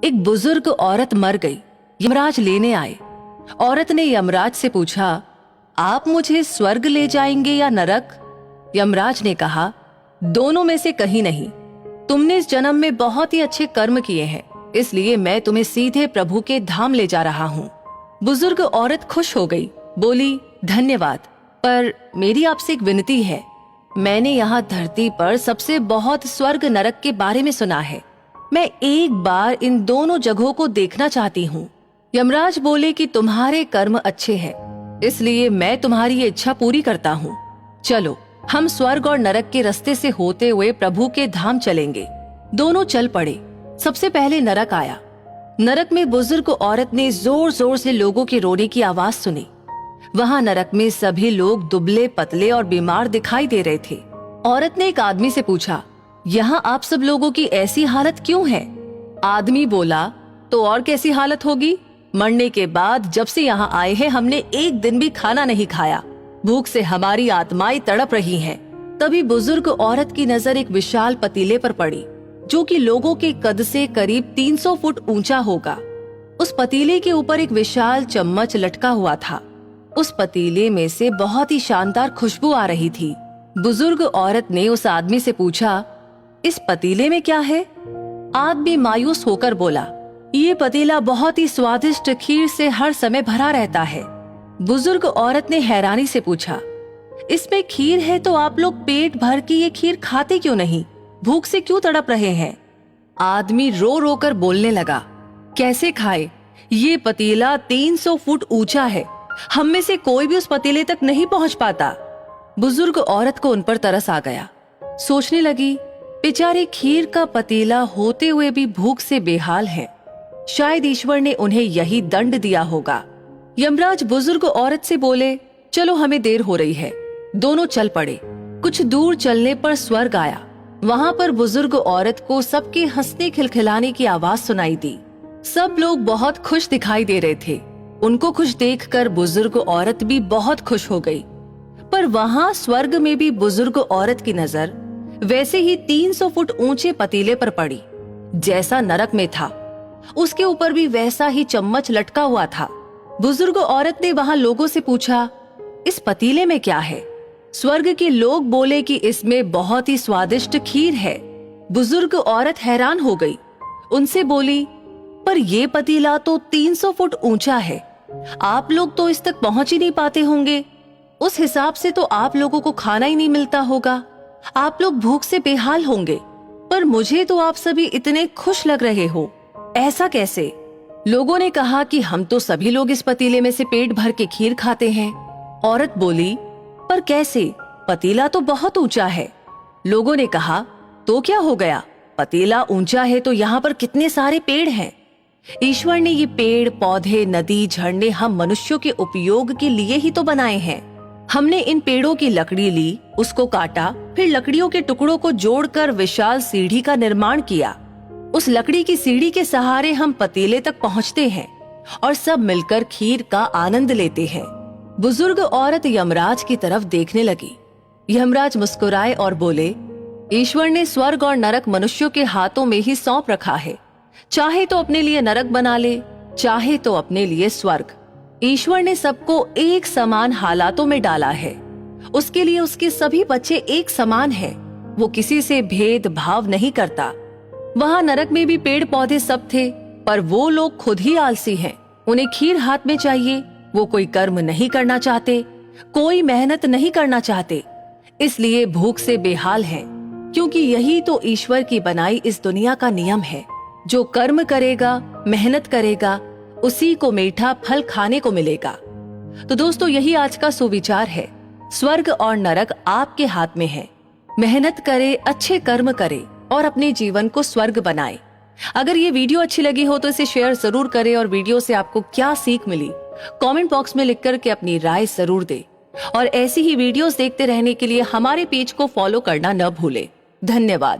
एक बुजुर्ग औरत मर गई। यमराज लेने आए। औरत ने यमराज से पूछा, आप मुझे स्वर्ग ले जाएंगे या नरक? यमराज ने कहा, दोनों में से कहीं नहीं। तुमने इस जन्म में बहुत ही अच्छे कर्म किए हैं, इसलिए मैं तुम्हें सीधे प्रभु के धाम ले जा रहा हूँ। बुजुर्ग औरत खुश हो गई, बोली, धन्यवाद, पर मेरी आपसे एक विनती है। मैंने यहाँ धरती पर सबसे बहुत स्वर्ग नरक के बारे में सुना है। मैं एक बार इन दोनों जगहों को देखना चाहती हूँ। यमराज बोले कि तुम्हारे कर्म अच्छे हैं, इसलिए मैं तुम्हारी ये इच्छा पूरी करता हूँ। चलो, हम स्वर्ग और नरक के रास्ते से होते हुए प्रभु के धाम चलेंगे। दोनों चल पड़े। सबसे पहले नरक आया। नरक में बुजुर्ग औरत ने जोर जोर से लोगों के रोने की आवाज सुनी। वहां नरक में सभी लोग दुबले पतले और बीमार दिखाई दे रहे थे। औरत ने एक आदमी से पूछा, यहाँ आप सब लोगों की ऐसी हालत क्यों है? आदमी बोला, तो और कैसी हालत होगी? मरने के बाद जब से यहाँ आए हैं हमने एक दिन भी खाना नहीं खाया। भूख से हमारी आत्माएं तड़प रही हैं। तभी बुजुर्ग औरत की नजर एक विशाल पतीले पर पड़ी, जो कि लोगों के कद से करीब 300 फुट ऊंचा होगा। उस पतीले के ऊपर एक विशाल चम्मच लटका हुआ था। उस पतीले में से बहुत ही शानदार खुशबू आ रही थी। बुजुर्ग औरत ने उस आदमी से पूछा, इस पतीले में क्या है? आदमी मायूस होकर बोला, ये पतीला बहुत ही स्वादिष्ट खीर से हर समय भरा रहता है। बुजुर्ग औरत ने हैरानी से पूछा, इसमें खीर है तो आप लोग पेट भर के ये खीर खाते क्यों नहीं? भूख से क्यों तड़प रहे हैं? आदमी रो रो कर बोलने लगा, कैसे खाए? ये पतीला 300 फुट ऊंचा है। हम में से कोई भी उस पतीले तक नहीं पहुंच पाता। बुजुर्ग औरत को उन पर तरस आ गया। सोचने लगी, बेचारे खीर का पतीला होते हुए भी भूख से बेहाल है। शायद ईश्वर ने उन्हें यही दंड दिया होगा। यमराज बुजुर्ग औरत से बोले, चलो हमें देर हो रही है। दोनों चल पड़े। कुछ दूर चलने पर स्वर्ग आया। वहां पर बुजुर्ग औरत को सबके हंसने खिलखिलाने की आवाज सुनाई दी। सब लोग बहुत खुश दिखाई दे रहे थे। उनको खुश देखकर बुजुर्ग औरत भी बहुत खुश हो गई। पर वहां स्वर्ग में भी बुजुर्ग औरत की नजर वैसे ही 300 फुट ऊंचे पतीले पर पड़ी, जैसा नरक में था। उसके ऊपर भी वैसा ही चम्मच लटका हुआ था। बुजुर्ग औरत ने वहां लोगों से पूछा, इस पतीले में क्या है? स्वर्ग के लोग बोले कि इसमें बहुत ही स्वादिष्ट खीर है। बुजुर्ग औरत हैरान हो गई। उनसे बोली, पर ये पतीला तो 300 फुट ऊंचा है। आप लोग तो इस तक पहुंच ही नहीं पाते होंगे। उस हिसाब से तो आप लोगों को खाना ही नहीं मिलता होगा। आप लोग भूख से बेहाल होंगे। पर मुझे तो आप सभी इतने खुश लग रहे हो, ऐसा कैसे? लोगों ने कहा कि हम तो सभी लोग इस पतीले में से पेट भर के खीर खाते हैं। औरत बोली, पर कैसे? पतीला तो बहुत ऊंचा है। लोगों ने कहा, तो क्या हो गया? पतीला ऊंचा है तो यहाँ पर कितने सारे पेड़ हैं। ईश्वर ने ये पेड़ पौधे नदी झरने हम मनुष्यों के उपयोग के लिए ही तो बनाए हैं। हमने इन पेड़ों की लकड़ी ली, उसको काटा, फिर लकड़ियों के टुकड़ों को जोड़कर विशाल सीढ़ी का निर्माण किया। उस लकड़ी की सीढ़ी के सहारे हम पतीले तक पहुँचते हैं और सब मिलकर खीर का आनंद लेते हैं। बुजुर्ग औरत यमराज की तरफ देखने लगी। यमराज मुस्कुराए और बोले, ईश्वर ने स्वर्ग और नरक मनुष्यों के हाथों में ही सौंप रखा है। चाहे तो अपने लिए नरक बना ले, चाहे तो अपने लिए स्वर्ग। ईश्वर ने सबको एक समान हालातों में डाला है। उसके लिए उसके सभी बच्चे एक समान हैं। वो किसी से भेदभाव नहीं करता। वहां नरक में भी पेड़ पौधे सब थे, पर वो लोग खुद ही आलसी हैं। उन्हें खीर हाथ में चाहिए। वो कोई कर्म नहीं करना चाहते, कोई मेहनत नहीं करना चाहते, इसलिए भूख से बेहाल हैं। क्योंकि यही तो ईश्वर की बनाई इस दुनिया का नियम है। जो कर्म करेगा, मेहनत करेगा, उसी को मीठा फल खाने को मिलेगा। तो दोस्तों, यही आज का सुविचार है। स्वर्ग और नरक आपके हाथ में है। मेहनत करे, अच्छे कर्म करे और अपने जीवन को स्वर्ग बनाए। अगर ये वीडियो अच्छी लगी हो तो इसे शेयर जरूर करें और वीडियो से आपको क्या सीख मिली कमेंट बॉक्स में लिख करके अपनी राय जरूर दें। और ऐसी ही वीडियोस देखते रहने के लिए हमारे पेज को फॉलो करना न भूलें। धन्यवाद।